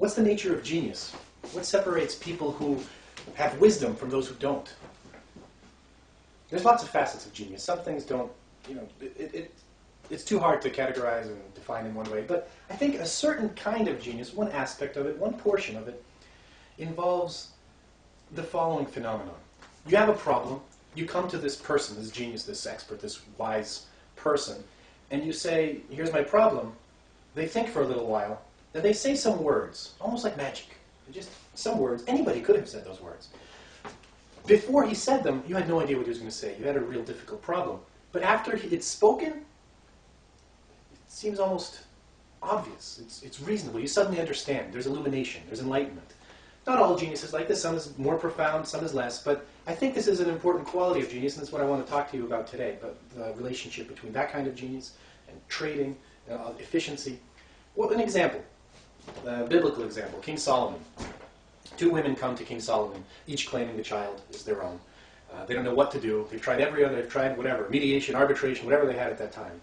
What's the nature of genius? What separates people who have wisdom from those who don't? There's lots of facets of genius. Some things don't, it's too hard to categorize and define in one way. But I think a certain kind of genius, one aspect of it, one portion of it, involves the following phenomenon. You have a problem. You come to this person, this genius, this expert, this wise person, and you say, here's my problem. They think for a little while, then they say some words, almost like magic. Just some words. Anybody could have said those words. Before he said them, you had no idea what he was going to say. You had a real difficult problem. But after it's spoken, it seems almost obvious. It's reasonable. You suddenly understand. There's illumination. There's enlightenment. Not all genius is like this. Some is more profound, some is less. But I think this is an important quality of genius, and that's what I want to talk to you about today, about the relationship between that kind of genius and trading, efficiency. Well, an example, a biblical example, King Solomon. Two women come to King Solomon, each claiming the child is their own. They don't know what to do. They've tried they've tried whatever, mediation, arbitration, whatever they had at that time.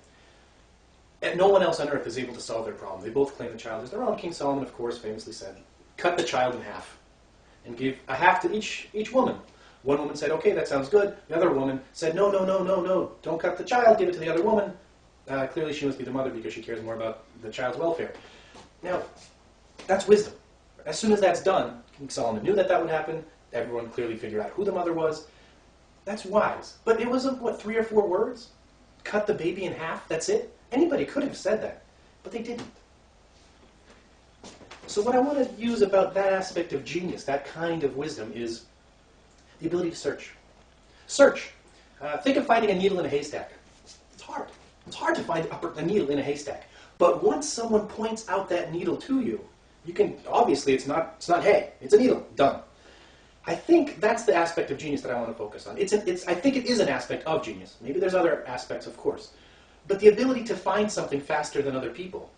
And no one else on earth is able to solve their problem. They both claim the child is their own. King Solomon, of course, famously said, cut the child in half and give a half to each woman. One woman said, okay, that sounds good. The other woman said, no, don't cut the child, give it to the other woman. Clearly she must be the mother because she cares more about the child's welfare. Now, that's wisdom. As soon as that's done, King Solomon knew that would happen. Everyone clearly figured out who the mother was. That's wise. But it was, 3 or 4 words? Cut the baby in half, that's it? Anybody could have said that, but they didn't. So what I want to use about that aspect of genius, that kind of wisdom, is the ability to search. Search. Think of finding a needle in a haystack. It's hard. It's hard to find a needle in a haystack. But once someone points out that needle to you, you can, obviously it's not hay, it's a needle, done. I think that's the aspect of genius that I want to focus on. I think it is an aspect of genius. Maybe there's other aspects, of course. But the ability to find something faster than other people.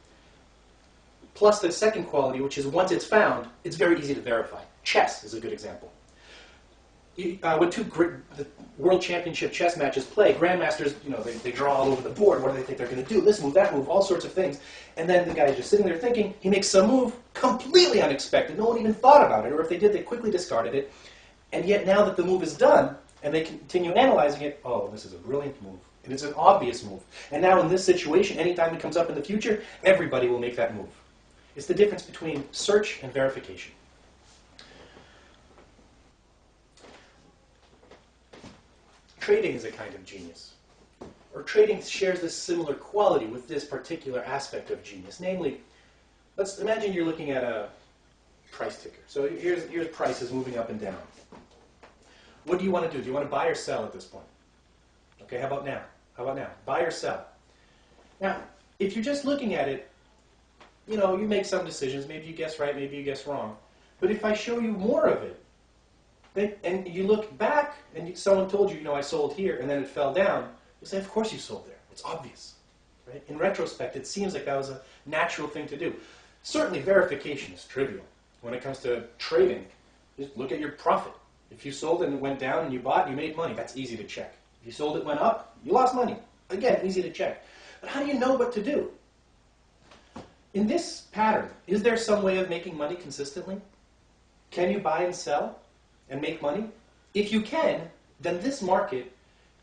Plus the second quality, which is once it's found, it's very easy to verify. Chess is a good example. When the World Championship chess matches play, grandmasters, they draw all over the board. What do they think they're going to do? This move, that move, all sorts of things. And then the guy is just sitting there thinking, he makes some move completely unexpected. No one even thought about it, or if they did, they quickly discarded it. And yet now that the move is done, and they continue analyzing it, oh, this is a brilliant move. And it's an obvious move. And now in this situation, anytime it comes up in the future, everybody will make that move. It's the difference between search and verification. Trading is a kind of genius. Or trading shares this similar quality with this particular aspect of genius. Namely, let's imagine you're looking at a price ticker. So here's prices moving up and down. What do you want to do? Do you want to buy or sell at this point? Okay, how about now? Buy or sell? Now, if you're just looking at it, you make some decisions. Maybe you guess right, maybe you guess wrong. But if I show you more of it, and you look back, and someone told you, I sold here, and then it fell down, you say, of course you sold there. It's obvious. Right? In retrospect, it seems like that was a natural thing to do. Certainly, verification is trivial. When it comes to trading, just look at your profit. If you sold it and it went down and you bought, you made money. That's easy to check. If you sold it, went up, you lost money. Again, easy to check. But how do you know what to do? In this pattern, is there some way of making money consistently? Can you buy and sell and make money? If you can, then this market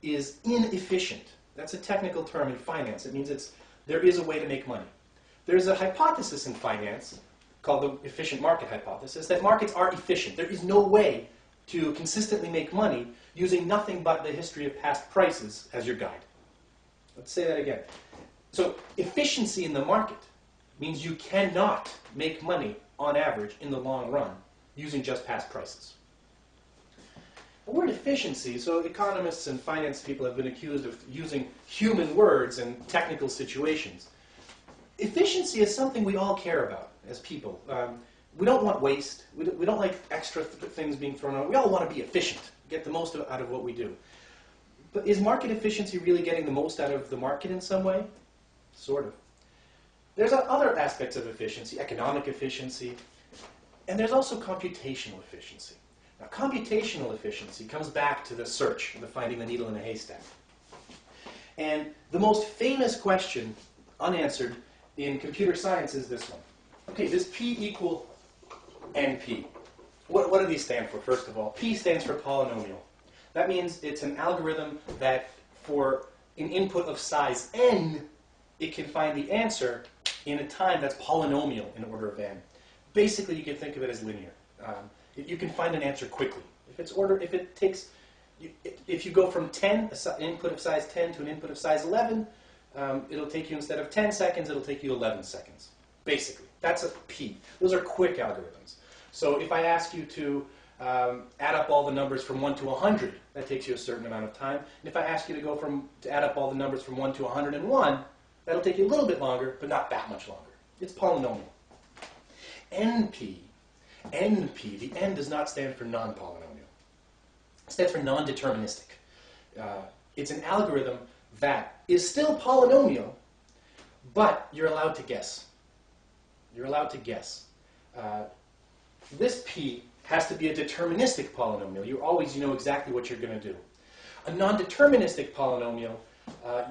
is inefficient. That's a technical term in finance. It means there is a way to make money. There's a hypothesis in finance called the efficient market hypothesis that markets are efficient. There is no way to consistently make money using nothing but the history of past prices as your guide. Let's say that again. So efficiency in the market means you cannot make money on average in the long run using just past prices. The word efficiency, so economists and finance people have been accused of using human words in technical situations. Efficiency is something we all care about as people. We don't want waste. We don't like extra things being thrown out. We all want to be efficient, get the most out of what we do. But is market efficiency really getting the most out of the market in some way? Sort of. There's other aspects of efficiency, economic efficiency, and there's also computational efficiency. Now, computational efficiency comes back to the search, the finding the needle in a haystack. And the most famous question, unanswered, in computer science is this one. Okay, does P equal NP. What do these stand for, first of all? P stands for polynomial. That means it's an algorithm that for an input of size n, it can find the answer in a time that's polynomial in order of n. Basically, you can think of it as linear. You can find an answer quickly. If you go from 10, an input of size 10 to an input of size 11, it'll take you, instead of 10 seconds, it'll take you 11 seconds. Basically, that's a P. Those are quick algorithms. So if I ask you to add up all the numbers from 1 to 100, that takes you a certain amount of time. And if I ask you to add up all the numbers from 1 to 101, that'll take you a little bit longer, but not that much longer. It's polynomial. NP, the N does not stand for non-polynomial. It stands for non-deterministic. It's an algorithm that is still polynomial, but you're allowed to guess. You're allowed to guess. This P has to be a deterministic polynomial. You know exactly what you're going to do. A non-deterministic polynomial,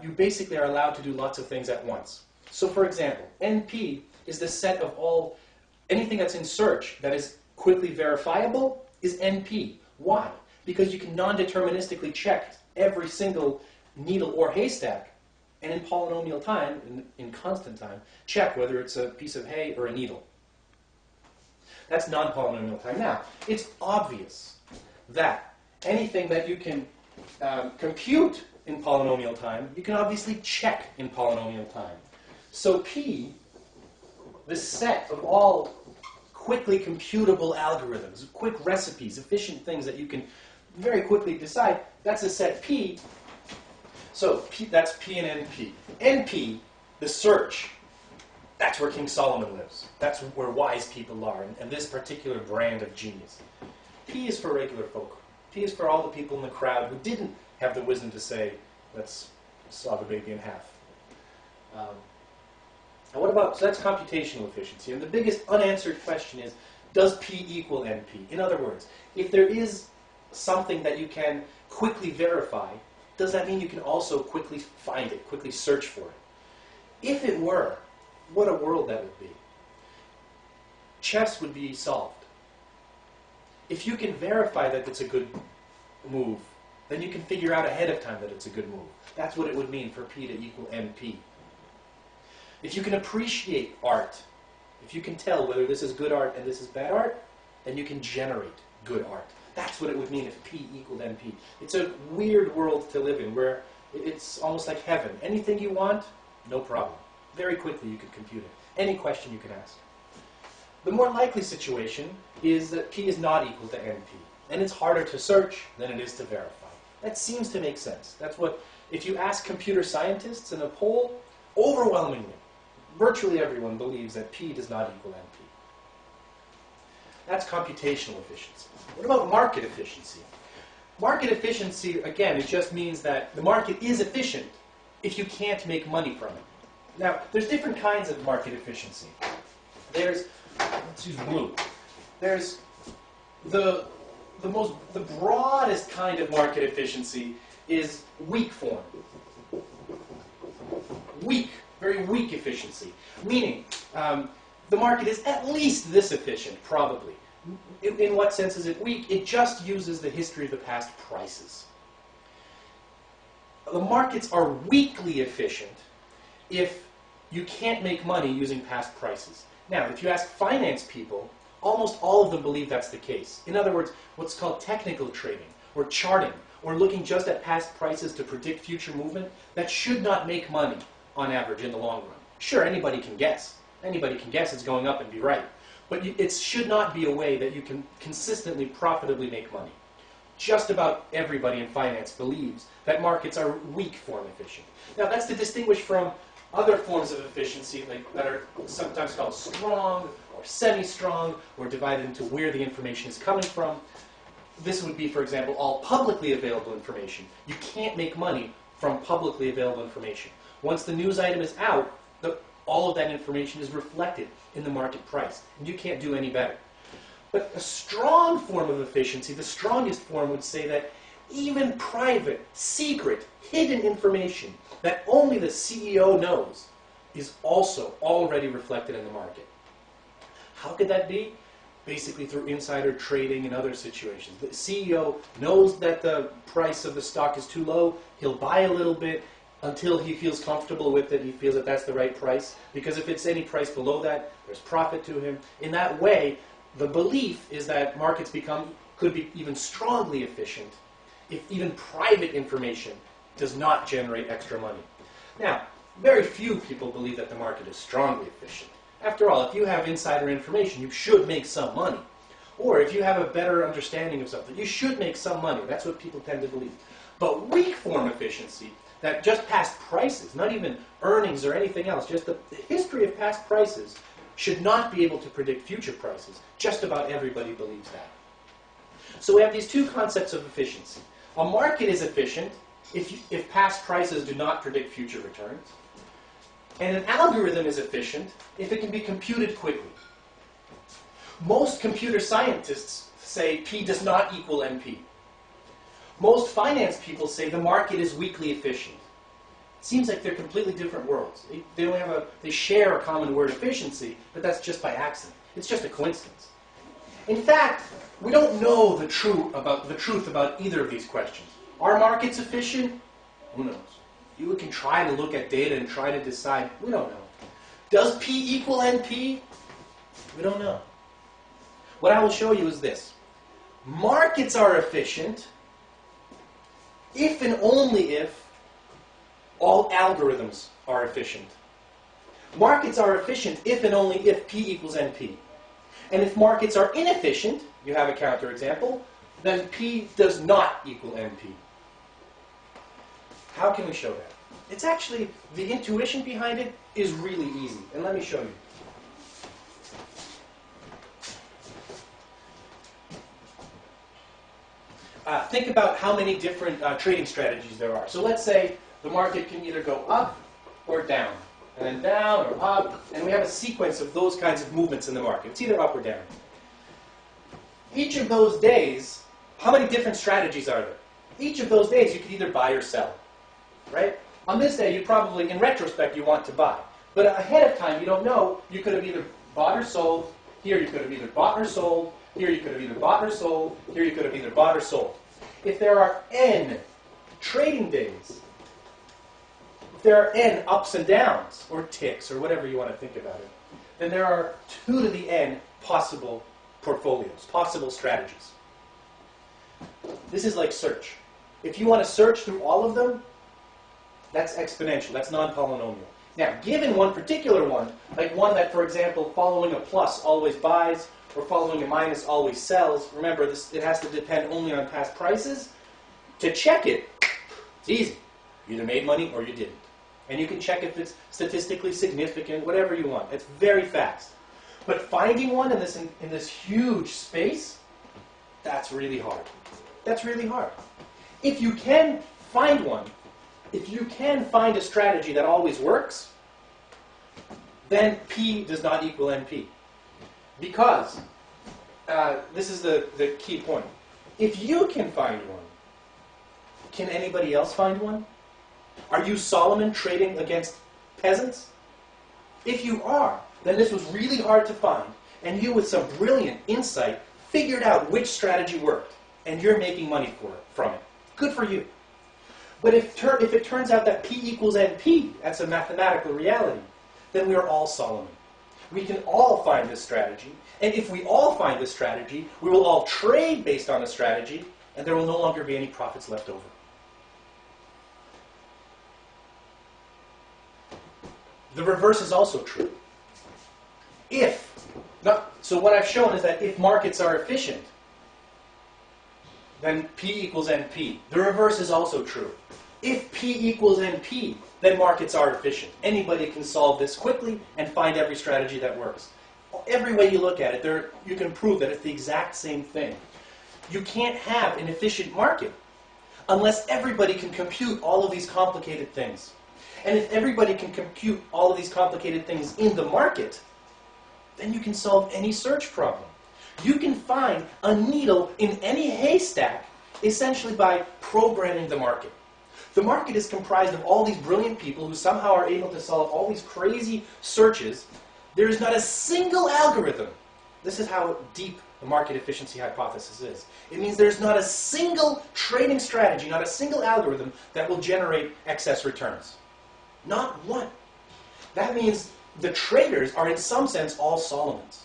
you basically are allowed to do lots of things at once. So for example, NP is the set of anything that's in search that is quickly verifiable is NP. Why? Because you can non-deterministically check every single needle or haystack, and in polynomial time, in constant time, check whether it's a piece of hay or a needle. That's non-polynomial time. Now, it's obvious that anything that you can compute in polynomial time, you can obviously check in polynomial time. So P, this set of all quickly computable algorithms, quick recipes, efficient things that you can very quickly decide, that's a set P. So that's P and NP. NP, the search, that's where King Solomon lives. That's where wise people are, and this particular brand of genius. P is for regular folk. P is for all the people in the crowd who didn't have the wisdom to say, let's saw the baby in half. So that's computational efficiency. And the biggest unanswered question is, does P equal NP? In other words, if there is something that you can quickly verify, does that mean you can also quickly find it, quickly search for it? If it were, what a world that would be. Chess would be solved. If you can verify that it's a good move, then you can figure out ahead of time that it's a good move. That's what it would mean for P to equal NP. If you can appreciate art, if you can tell whether this is good art and this is bad art, then you can generate good art. That's what it would mean if P equaled NP. It's a weird world to live in where it's almost like heaven. Anything you want, no problem. Very quickly you could compute it. Any question you can ask. The more likely situation is that P is not equal to NP. And it's harder to search than it is to verify. That seems to make sense. That's what, if you ask computer scientists in a poll, overwhelmingly, virtually everyone believes that P does not equal NP. That's computational efficiency. What about market efficiency? Market efficiency, again, it just means that the market is efficient if you can't make money from it. Now, there's different kinds of market efficiency. Let's use blue. There's the broadest kind of market efficiency is weak form. Weak, very weak efficiency. Meaning, the market is at least this efficient, probably. In what sense is it weak? It just uses the history of the past prices. The markets are weakly efficient if you can't make money using past prices. Now, if you ask finance people, almost all of them believe that's the case. In other words, what's called technical trading, or charting, or looking just at past prices to predict future movement, that should not make money on average in the long run. Sure, anybody can guess. Anybody can guess it's going up and be right. But it should not be a way that you can consistently, profitably make money. Just about everybody in finance believes that markets are weak form efficient. Now, that's to distinguish from other forms of efficiency that are sometimes called strong or semi-strong, or divided into where the information is coming from. This would be, for example, all publicly available information. You can't make money from publicly available information. Once the news item is out, all of that information is reflected in the market price, and you can't do any better. But a strong form of efficiency, the strongest form, would say that even private, secret, hidden information that only the CEO knows is also already reflected in the market. How could that be? basically through insider trading and other situations. The CEO knows that the price of the stock is too low. He'll buy a little bit until he feels comfortable with it. He feels that that's the right price. Because if it's any price below that, there's profit to him. In that way, the belief is that markets could be even strongly efficient if even private information does not generate extra money. Now, very few people believe that the market is strongly efficient. After all, if you have insider information, you should make some money. Or if you have a better understanding of something, you should make some money. That's what people tend to believe. But weak form efficiency, that just past prices, not even earnings or anything else, just the history of past prices, should not be able to predict future prices. Just about everybody believes that. So we have these two concepts of efficiency. A market is efficient if past prices do not predict future returns. And an algorithm is efficient if it can be computed quickly. Most computer scientists say P does not equal NP. Most finance people say the market is weakly efficient. It seems like they're completely different worlds. They share a common word, efficiency, but that's just by accident. It's just a coincidence. In fact, we don't know the truth about either of these questions. Are markets efficient? Who knows? You can try to look at data and try to decide. We don't know. Does P equal NP? We don't know. What I will show you is this. Markets are efficient if and only if all algorithms are efficient. Markets are efficient if and only if P equals NP. And if markets are inefficient, you have a counterexample, then P does not equal NP. How can we show that? It's actually, the intuition behind it is really easy. And let me show you. Think about how many different trading strategies there are. So let's say the market can either go up or down, and then down or up, and we have a sequence of those kinds of movements in the market. It's either up or down. Each of those days, how many different strategies are there? Each of those days you could either buy or sell, right? On this day, you probably, in retrospect, you want to buy. But ahead of time, you don't know. You could have either bought or sold. Here you could have either bought or sold. Here you could have either bought or sold. Here you could have either bought or sold. If there are n trading days, if there are n ups and downs, or ticks, or whatever you want to think about it, then there are 2 to the n possible portfolios, possible strategies. This is like search. If you want to search through all of them, that's exponential, that's non-polynomial. Now, given one particular one, like one that, for example, following a plus always buys, or following a minus always sells, remember, it has to depend only on past prices. To check it, it's easy. You either made money or you didn't. And you can check if it's statistically significant, whatever you want. It's very fast. But finding one in this huge space, that's really hard. That's really hard. If you can find one, if you can find a strategy that always works, then P does not equal NP. Because, this is the key point. If you can find one, can anybody else find one? Are you Solomon trading against peasants? If you are, then this was really hard to find, and you with some brilliant insight figured out which strategy worked, and you're making money from it. Good for you. But if it turns out that P equals NP, that's a mathematical reality, then we are all Solomon. We can all find this strategy, and if we all find this strategy, we will all trade based on a strategy, and there will no longer be any profits left over. The reverse is also true. So what I've shown is that if markets are efficient, then P equals NP. The reverse is also true. If P equals NP, then markets are efficient. Anybody can solve this quickly and find every strategy that works. Every way you look at it, you can prove that it's the exact same thing. You can't have an efficient market unless everybody can compute all of these complicated things. And if everybody can compute all of these complicated things in the market, then you can solve any search problem. You can find a needle in any haystack essentially by programming the market. The market is comprised of all these brilliant people who somehow are able to solve all these crazy searches. There is not a single algorithm This is how deep the market efficiency hypothesis is. It means there's not a single trading strategy, not a single algorithm that will generate excess returns. Not one. That means the traders are in some sense all Solomons.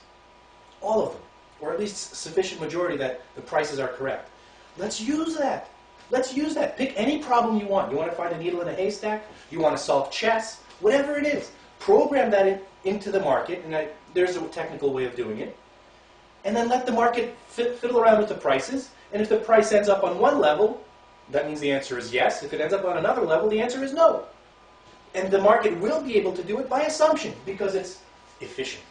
All of them. Or at least sufficient majority that the prices are correct. Let's use that. Let's use that. Pick any problem you want. You want to find a needle in a haystack? You want to solve chess? Whatever it is. Program that into the market, and there's a technical way of doing it. And then let the market fiddle around with the prices. And if the price ends up on one level, that means the answer is yes. If it ends up on another level, the answer is no. And the market will be able to do it by assumption because it's efficient.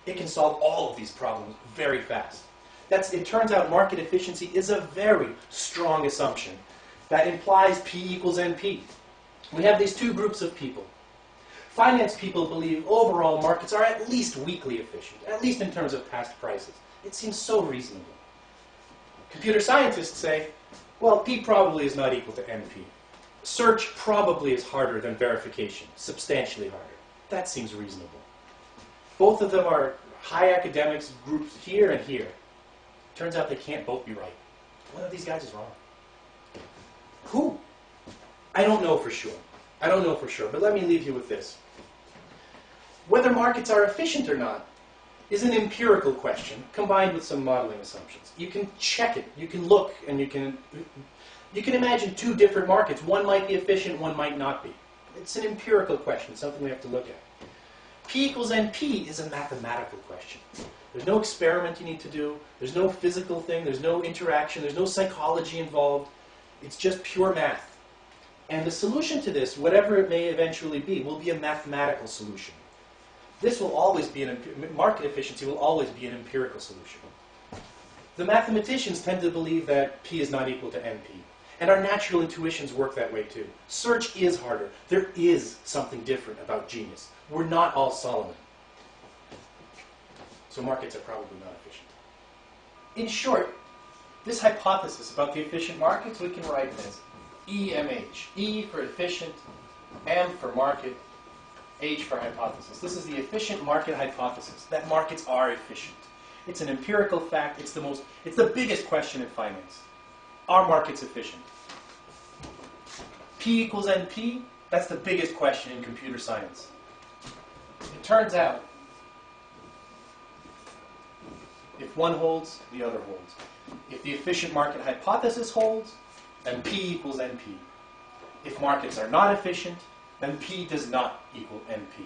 It can solve all of these problems very fast. It turns out market efficiency is a very strong assumption that implies P equals NP. We have these two groups of people. Finance people believe overall markets are at least weakly efficient, at least in terms of past prices. It seems so reasonable. Computer scientists say, well, P probably is not equal to NP. Search probably is harder than verification, substantially harder. That seems reasonable. Both of them are high academics groups here and here. Turns out they can't both be right. One of these guys is wrong. Who? I don't know for sure. I don't know for sure, but let me leave you with this. Whether markets are efficient or not is an empirical question combined with some modeling assumptions. You can check it, you can look, and you can imagine two different markets. One might be efficient, one might not be. It's an empirical question, something we have to look at. P equals NP is a mathematical question. There's no experiment you need to do. There's no physical thing. There's no interaction. There's no psychology involved. It's just pure math. And the solution to this, whatever it may eventually be, will be a mathematical solution. This will always be market efficiency will always be an empirical solution. The mathematicians tend to believe that P is not equal to NP. And our natural intuitions work that way too. Search is harder. There is something different about genius. We're not all Solomon. So markets are probably not efficient. In short, this hypothesis about the efficient markets, we can write it as EMH. E for efficient, M for market, H for hypothesis. This is the efficient market hypothesis, that markets are efficient. It's an empirical fact. It's the biggest question in finance. Are markets efficient? P equals NP, that's the biggest question in computer science. It turns out, if one holds, the other holds. If the efficient market hypothesis holds, then P equals NP. If markets are not efficient, then P does not equal NP.